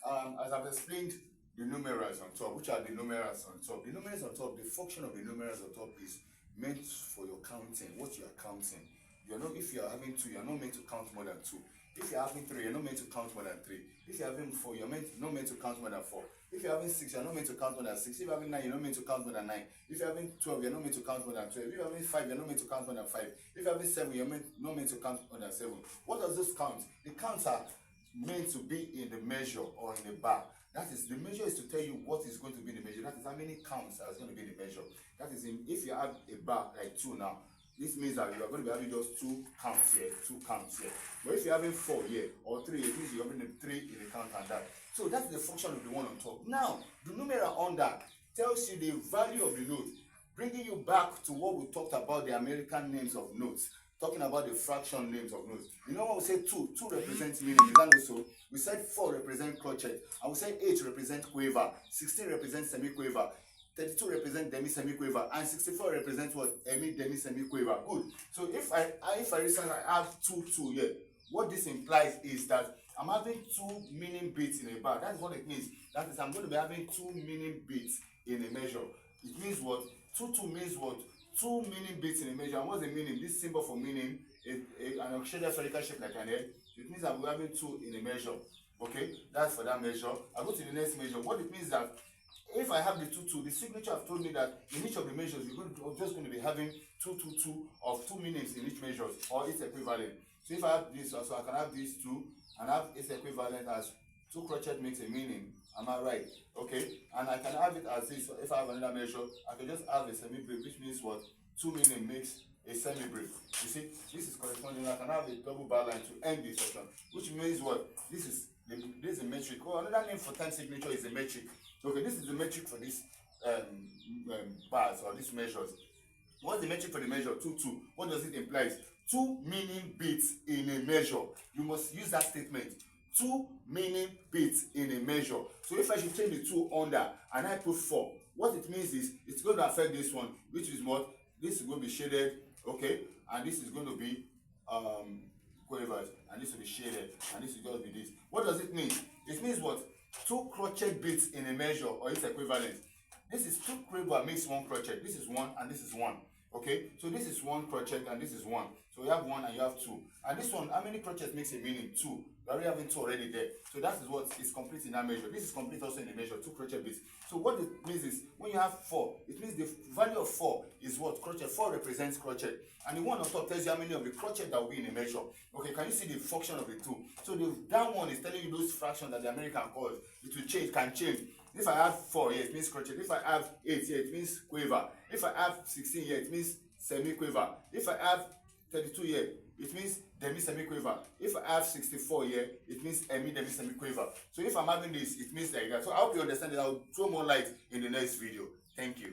as I've explained, the numerals on top, which are the numerals on top. The numerals on top, the function of the numerals on top is meant for your counting, what you are counting. You're not, if you are having two, you're not meant to count more than two. If you're having three, you're not meant to count more than three. If you're having four, not meant to count more than four. If you're having six, you're not meant to count more than six. If you're having nine, you're not meant to count more than nine. If you're having 12, you're not meant to count more than 12. If you're having five, you're not meant to count more than five. If you're having seven, not meant to count more than seven. What does this count? The counts are meant to be in the measure or in the bar. That is, the measure is to tell you what is going to be the measure. That is how many counts are going to be the measure. That is, if you have a bar like two now, this means that you are going to be having just two counts here, two counts here. But if you're having four here or three, it means you're having a three in the count and that. So that's the function of the one on top. Now, the numeral on that tells you the value of the note, bringing you back to what we talked about, the American names of notes. Talking about the fraction names of notes. You know when we say two represents meaning, is that also? We said 4 represents crochet, and we said 8 represents quaver, 16 represents semi-quaver, 32 represents demi-semi-quaver, and 64 represents what? Demi-semi-quaver. Good. So if I recently have 2 here, what this implies is that I'm having 2 meaning bits in a bar. That's what it means. That is, I'm going to be having 2 meaning bits in a measure. It means what? 2 means what? 2 meaning bits in a measure. And what's the meaning? This symbol for meaning is an shaded spherical shape like an egg. It means that we're having 2 in a measure. Okay, that's for that measure. I go to the next measure. What it means that if I have the 2, the signature have told me that in each of the measures we're just going to be having 2 of 2 meanings in each measure, or its equivalent. So if I have this, so I can have these 2 and have its equivalent as 2 crochet makes a meaning. Am I right? Okay, and I can have it as this. So if I have another measure, I can just have a semi-brief, which means what? 2 meaning makes a semi-brief. You see, this is corresponding. I can have a double bar line to end this section, which means what? This is a metric. Oh, another name for time signature is a metric. Okay, this is the metric for this bars or these measures. What's the metric for the measure? 2. What does it imply? 2 meaning bits in a measure. You must use that statement. 2 meaning bits in a measure. So if I should change the 2 under and I put 4, what it means is it's going to affect this one, which is what? This is going to be shaded, okay, and this is going to be quavers, and this will be shaded, and this is going to be this. What does it mean? It means what? 2 crochet bits in a measure or its equivalent. This is 2 quaver makes 1 crochet. This is 1 and this is 1. Okay, so this is 1 crochet and this is 1. So you have 1 and you have 2. And this one, how many crochets makes a meaning? 2. You already having 2 already there. So that is what is complete in that measure. This is complete also in the measure, 2 crochet bits. So what it means is when you have 4, it means the value of 4 is what? Crochet. 4 represents crochet. And the one on top tells you how many of the crochet that will be in a measure. Okay, can you see the function of the 2? So that one is telling you those fractions that the American calls. It will change, can change. If I have 4 here, it means crochet. If I have 8 here, it means quaver. If I have 16 here, it means semi-quaver. If I have 32 here, it means demi-semi-quaver. If I have 64 here, it means demi-semi-quaver. So if I'm having this, it means like that. So I hope you understand that. I'll throw more light in the next video. Thank you.